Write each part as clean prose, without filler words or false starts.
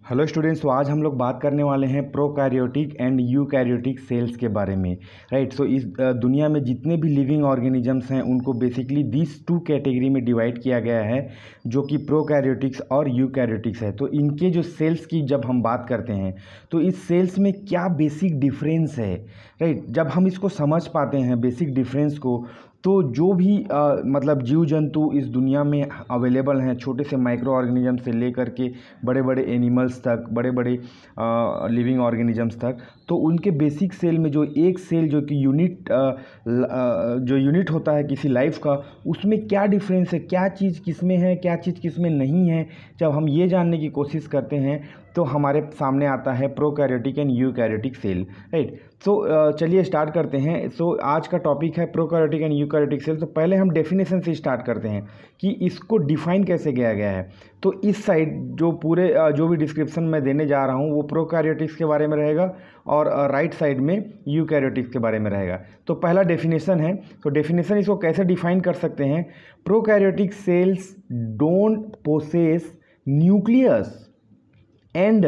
Hello students, तो आज हम लोग बात करने वाले हैं प्रोकैरियोटिक एंड यूकैरियोटिक सेल्स के बारे में। राइट। सो इस दुनिया में जितने भी लिविंग ऑर्गेनिजम्स हैं उनको बेसिकली दिस टू कैटेगरी में डिवाइड किया गया है, जो कि प्रोकैरियोटिक्स और यूकैरियोटिक्स है। तो इनके जो सेल्स की जब हम बात करते हैं तो इस सेल्स में क्या बेसिक डिफरेंस है। राइट। जब हम इसको समझ पाते हैं बेसिक डिफरेंस को, तो जो भी मतलब जीव जंतु इस दुनिया में अवेलेबल हैं, छोटे से माइक्रो ऑर्गेनिज्म से लेकर के बड़े बड़े एनिमल्स तक, बड़े बड़े लिविंग ऑर्गेनिजम्स तक, तो उनके बेसिक सेल में जो एक सेल जो कि जो यूनिट होता है किसी लाइफ का, उसमें क्या डिफरेंस है, क्या चीज़ किस में है, क्या चीज़ किस में नहीं है। जब हम ये जानने की कोशिश करते हैं तो हमारे सामने आता है prokaryotic and eukaryotic cell. Right. So चलिए स्टार्ट करते हैं। सो आज का टॉपिक है प्रोकैरियोटिक एंड यूकैरियोटिक सेल। तो पहले हम डेफिनेशन से स्टार्ट करते हैं कि इसको डिफाइन कैसे किया गया है। तो इस साइड जो पूरे जो भी डिस्क्रिप्शन मैं देने जा रहा हूँ वो प्रोकैरियोटिक्स के बारे में रहेगा और राइट साइड में यूकैरियोटिक्स के बारे में रहेगा। तो पहला डेफिनेशन है, तो डेफिनेशन इसको कैसे डिफाइन कर सकते हैं। Prokaryotic cells don't possess nucleus and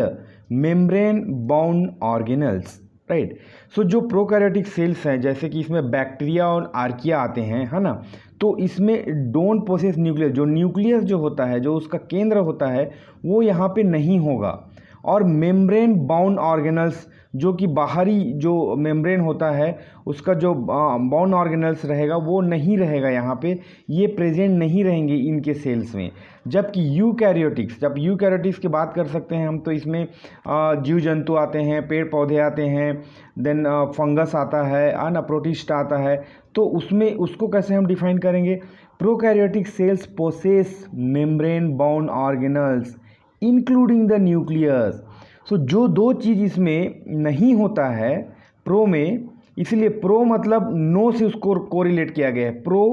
membrane bound organelles. Right. So जो प्रोकैरियोटिक सेल्स हैं, जैसे कि इसमें बैक्टीरिया और आर्किया आते हैं, है ना, तो इसमें डोंट पोसेस न्यूक्लियस, जो न्यूक्लियस जो होता है, जो उसका केंद्र होता है, वो यहाँ पे नहीं होगा। और मेम्ब्रेन बाउंड ऑर्गेनल्स, जो कि बाहरी जो मेम्ब्रेन होता है उसका जो बाउंड ऑर्गेनल्स रहेगा वो नहीं रहेगा, यहाँ पे ये प्रेजेंट नहीं रहेंगे इनके सेल्स में। जबकि यूकैरियोटिक्स, जब यूकैरियोटिक्स की बात कर सकते हैं हम, तो इसमें जीव जंतु आते हैं, पेड़ पौधे आते हैं, देन फंगस आता है ना, प्रोटिस्ट आता है। तो उसमें उसको कैसे हम डिफाइन करेंगे। Prokaryotic cells possess membrane bound organelles including the nucleus. So जो दो चीज़ इसमें नहीं होता है प्रो में, इसलिए प्रो मतलब नो से उसको कोरिलेट किया गया है। प्रो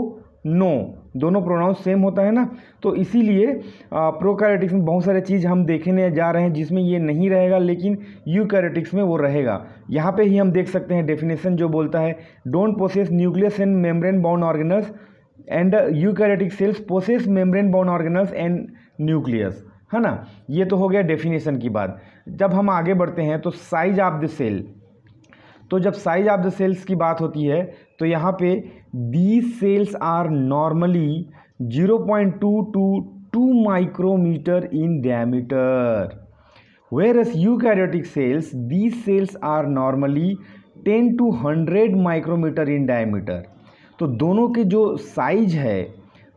नो दोनों प्रोनाउंस सेम होता है ना, तो इसीलिए प्रोकैरियोटिक्स में बहुत सारे चीज़ हम देखने जा रहे हैं जिसमें ये नहीं रहेगा, लेकिन यूकैरियोटिक्स में वो रहेगा। यहाँ पे ही हम देख सकते हैं डेफिनेशन जो बोलता है don't possess nucleus and membrane bound organelles and eukaryotic cells possess membrane bound organelles and nucleus, है ना। ये तो हो गया डेफिनेशन की बात। जब हम आगे बढ़ते हैं तो साइज ऑफ द सेल, तो जब साइज ऑफ द सेल्स की बात होती है तो यहाँ पे these cells are normally 0.2 to 2 micrometre in diameter, whereas eukaryotic cells, these cells are normally 10 to 100 micrometre in diameter. तो दोनों के जो साइज है,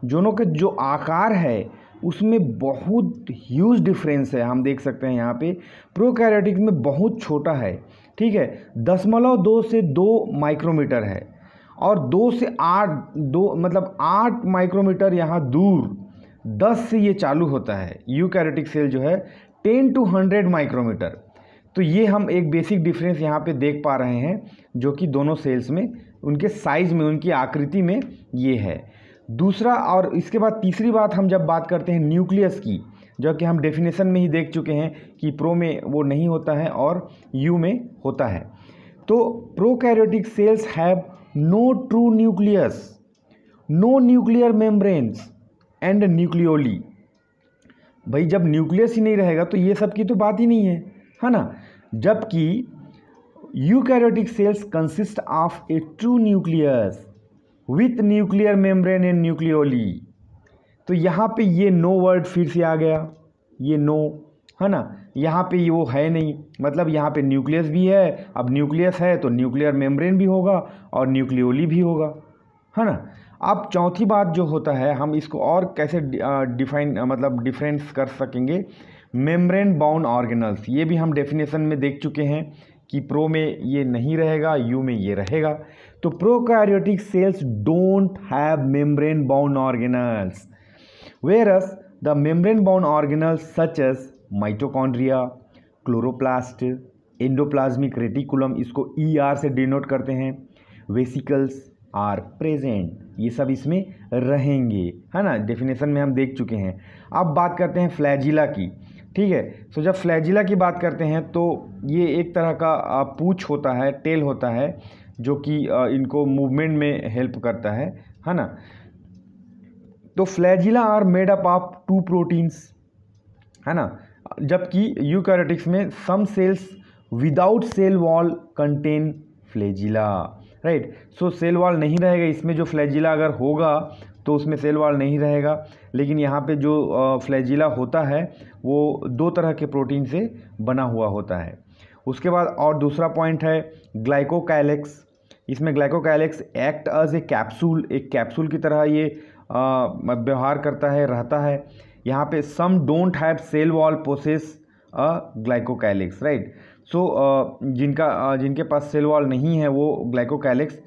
दोनों के जो आकार है, उसमें बहुत ह्यूज डिफरेंस है। हम देख सकते हैं यहाँ पे प्रोकैरियोटिक में बहुत छोटा है, ठीक है, 0.2 से 2 माइक्रोमीटर है, और 2 से 8 माइक्रोमीटर यहाँ दूर 10 से ये चालू होता है। यूकैरियोटिक सेल जो है 10 to 100 माइक्रोमीटर। तो ये हम एक बेसिक डिफरेंस यहाँ पे देख पा रहे हैं, जो कि दोनों सेल्स में उनके साइज में, उनकी आकृति में ये है। दूसरा, और इसके बाद तीसरी बात, हम जब बात करते हैं न्यूक्लियस की, जो कि हम डेफिनेशन में ही देख चुके हैं कि प्रो में वो नहीं होता है और यू में होता है। तो prokaryotic cells have no true nucleus, no nuclear membranes and nucleoli. भाई जब न्यूक्लियस ही नहीं रहेगा तो ये सब की तो बात ही नहीं है ना। जबकि eukaryotic cells consist of A true nucleus with nuclear membrane and nucleoli. तो यहाँ पे ये नो वर्ड फिर से आ गया, ये नो, है ना। यहाँ पे ये वो है नहीं, मतलब यहाँ पे न्यूक्लियस भी है। अब न्यूक्लियस है तो न्यूक्लियर मेम्ब्रेन भी होगा और न्यूक्लियोली भी होगा, है ना। अब चौथी बात जो होता है, हम इसको और कैसे डिफाइन मतलब डिफरेंस कर सकेंगे। मेम्ब्रेन बाउंड ऑर्गेनल्स, ये भी हम डेफिनेशन में देख चुके हैं कि प्रो में ये नहीं रहेगा, यू में ये रहेगा। तो prokaryotic cells don't have membrane bound organelles, whereas the membrane bound organelles such as mitochondria, chloroplast, endoplasmic reticulum, इसको ER से डिनोट करते हैं, वेसिकल्स आर प्रेजेंट, ये सब इसमें रहेंगे, है ना। डेफिनेशन में हम देख चुके हैं। अब बात करते हैं फ्लैजिला की, ठीक है। सो जब फ्लैजिला की बात करते हैं तो ये एक तरह का पूंछ होता है, टेल होता है, जो कि इनको मूवमेंट में हेल्प करता है ना। तो flagella are made up of 2 proteins, है ना। जबकि यूकैरियोटिक्स में some cells without cell wall contain flagella, right. So cell wall नहीं रहेगा इसमें, जो फ्लैजिला अगर होगा तो उसमें सेल वॉल नहीं रहेगा, लेकिन यहाँ पे जो फ्लैजिला होता है वो दो तरह के प्रोटीन से बना हुआ होता है। उसके बाद और दूसरा पॉइंट है ग्लाइकोकाइलेक्स। इसमें ग्लाइकोकाइलेक्स एक्ट एज ए कैप्सूल, एक कैप्सूल की तरह ये व्यवहार करता है, रहता है। यहाँ पे some don't have cell wall possess a glycocalyx, right. So जिनके पास सेल वॉल नहीं है वो ग्लाइकोकाइलेक्स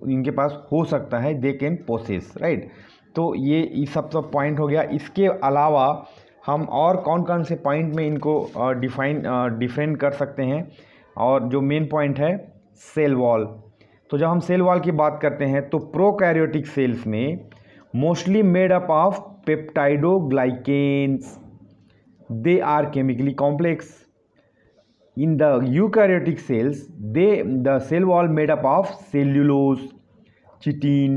इनके पास हो सकता है, दे कैन पोसेस, राइट। तो ये सब पॉइंट हो गया। इसके अलावा हम और कौन कौन से पॉइंट में इनको डिफाइन कर सकते हैं, और जो मेन पॉइंट है सेल वॉल। तो जब हम सेल वॉल की बात करते हैं तो प्रोकैरियोटिक सेल्स में mostly made up of peptidoglycans, they are chemically complex. In the eukaryotic cells, the cell wall made up of cellulose, chitin,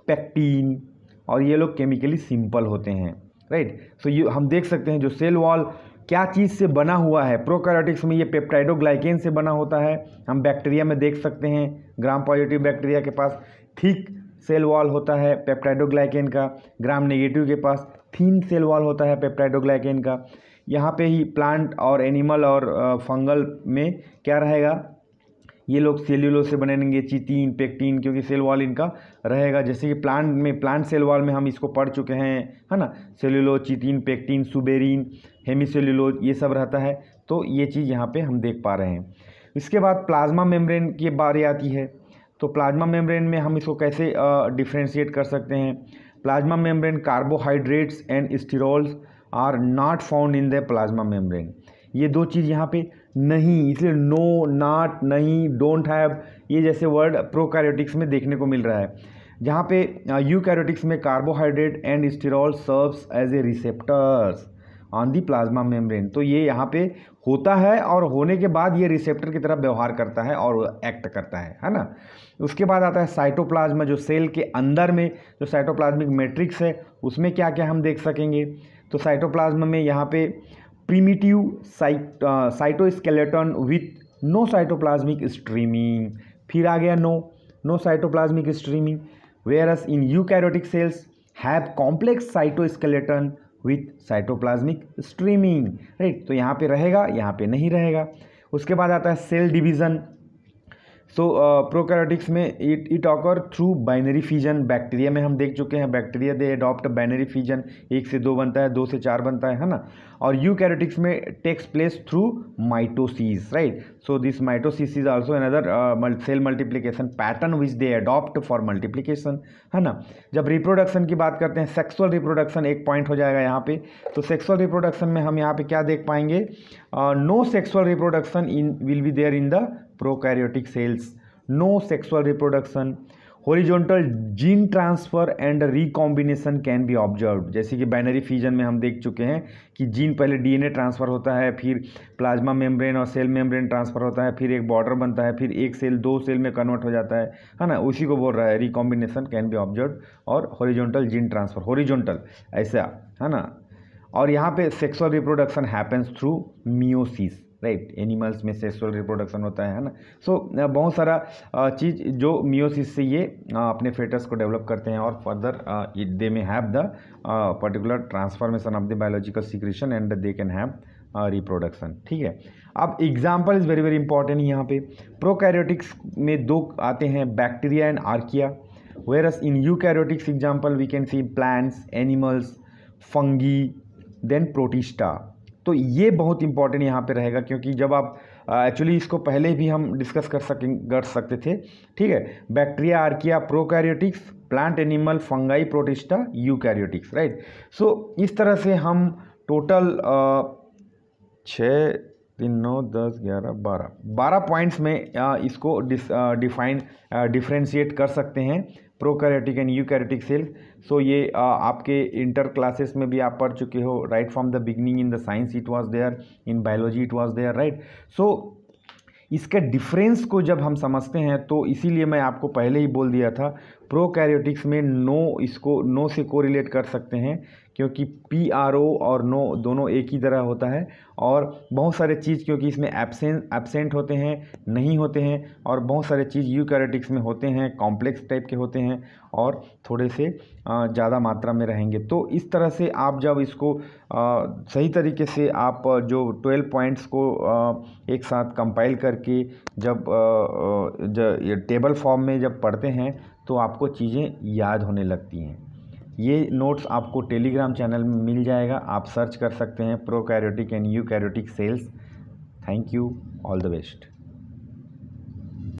pectin, और ये लोग केमिकली सिंपल होते हैं, राइट। सो ये हम देख सकते हैं जो सेल वॉल क्या चीज़ से बना हुआ है। प्रोकैरियोटिक्स में ये पेप्टाइडोग्लाइकेन से बना होता है। हम बैक्टीरिया में देख सकते हैं, ग्राम पॉजिटिव बैक्टीरिया के पास थिक सेल वॉल होता है पेप्टाइडोग्लाइकेन का, ग्राम नेगेटिव के पास थिन सेल वॉल होता है पेप्टाइडोग्लाइकेन का। यहाँ पे ही प्लांट और एनिमल और फंगल में क्या रहेगा, ये लोग सेल्यूलोज से बनेंगे, चिटीन, पेक्टीन, क्योंकि सेल वॉल इनका रहेगा। जैसे कि प्लांट सेल वॉल में हम इसको पढ़ चुके हैं, है ना, सेल्यूलोज, चिटीन, पेक्टीन, सुबेरिन, हेमीसेल्यूलोज, ये सब रहता है। तो ये चीज़ यहाँ पे हम देख पा रहे हैं। इसके बाद प्लाज्मा मेम्ब्रेन की बारी आती है। तो प्लाज्मा मेम्ब्रेन में हम इसको कैसे डिफ्रेंशिएट कर सकते हैं। Plasma membrane carbohydrates and sterols are not found in the plasma membrane. ये दो चीज़ यहाँ पे नहीं, इसलिए नो, नॉट, नहीं, डोंट हैव, ये जैसे वर्ड प्रोकैरियोटिक्स में देखने को मिल रहा है। जहाँ पे यूकैरियोटिक्स में carbohydrate and sterol serves as a receptors on the plasma membrane. तो ये यहाँ पे होता है और होने के बाद ये रिसेप्टर की तरह व्यवहार करता है और एक्ट करता है ना। उसके बाद आता है साइटोप्लाज्म, जो सेल के अंदर में जो साइटोप्लाज्मिक मैट्रिक्स है उसमें क्या क्या हम देख सकेंगे। तो साइटोप्लाज्म में यहाँ पे primitive cytoskeleton with no cytoplasmic streaming, फिर आ गया no cytoplasmic streaming. Whereas in eukaryotic cells have complex cytoskeleton with cytoplasmic streaming, right. तो यहाँ पे रहेगा, यहाँ पे नहीं रहेगा। उसके बाद आता है सेल डिवीज़न। सो प्रोकैरियोटिक्स में it occur through binary fission. Bacteria में हम देख चुके हैं, bacteria they adopt binary fission, 1 से 2 बनता है, 2 से 4 बनता है ना। और यूकैरियोटिक्स में takes place through mitosis, right. So this mitosis is also another cell multiplication pattern which they adopt for multiplication, है ना। जब रिप्रोडक्शन की बात करते हैं, सेक्सुअल रिप्रोडक्शन एक पॉइंट हो जाएगा यहाँ पे। तो सेक्सुअल रिप्रोडक्शन में हम यहाँ पे क्या देख पाएंगे, no sexual reproduction in will be there in the prokaryotic cells, no sexual reproduction. Horizontal gene transfer and recombination can be observed. जैसे कि बाइनरी फिजन में हम देख चुके हैं कि जीन पहले डीएनए ट्रांसफ़र होता है, फिर प्लाज्मा मेम्ब्रेन और सेल मेम्ब्रेन ट्रांसफ़र होता है, फिर एक बॉर्डर बनता है, फिर एक सेल 2 सेल में कन्वर्ट हो जाता है ना। उसी को बोल रहा है रिकॉम्बिनेशन कैन बी ऑब्जर्व्ड। और हॉरिजॉन्टल जीन ट्रांसफ़र, हॉरिजॉन्टल ऐसा, है ना। और यहाँ पे sexual reproduction happens through meiosis, right. Animals में सेक्सुअल रिप्रोडक्शन होता है ना। सो बहुत सारा चीज़ जो मियोसिस से ये अपने फेटस को डेवलप करते हैं और further they may have the particular transformation of the biological secretion and they can have reproduction, ठीक है। अब example is very very important यहाँ पे। प्रोकैरियोटिक्स में 2 आते हैं, bacteria and archaea. Whereas in eukaryotics example we can see plants, animals, fungi, then protista. तो ये बहुत इंपॉर्टेंट यहाँ पे रहेगा, क्योंकि जब आप एक्चुअली इसको पहले भी हम डिस्कस कर सकते थे, ठीक है। Bacteria, archaea, prokaryotics, plant, animal, fungi, protista, eukaryotics, right. So इस तरह से हम टोटल 6, 3, 9, 10, 11, 12 पॉइंट्स में इसको डिफ्रेंशिएट कर सकते हैं, प्रोकैरियोटिक एंड यूकैरियोटिक सेल। सो ये आपके इंटर क्लासेस में भी आप पढ़ चुके हो, right from the beginning in the science it was there, in biology it was there, right. So इसके डिफरेंस को जब हम समझते हैं तो इसीलिए मैं आपको पहले ही बोल दिया था, प्रोकैरियोटिक्स में नो से कोरिलेट कर सकते हैं, क्योंकि PRO और नो दोनों एक ही तरह होता है। और बहुत सारे चीज़ क्योंकि इसमें एब्सेंट होते हैं, नहीं होते हैं, और बहुत सारे चीज़ यूकैरियोटिक्स में होते हैं, कॉम्प्लेक्स टाइप के होते हैं और थोड़े से ज़्यादा मात्रा में रहेंगे। तो इस तरह से आप जब इसको सही तरीके से आप जो 12 पॉइंट्स को एक साथ कंपाइल करके जब ये टेबल फॉर्म में जब पढ़ते हैं तो आपको चीज़ें याद होने लगती हैं। ये नोट्स आपको टेलीग्राम चैनल में मिल जाएगा, आप सर्च कर सकते हैं prokaryotic and eukaryotic sales. Thank you, all the best.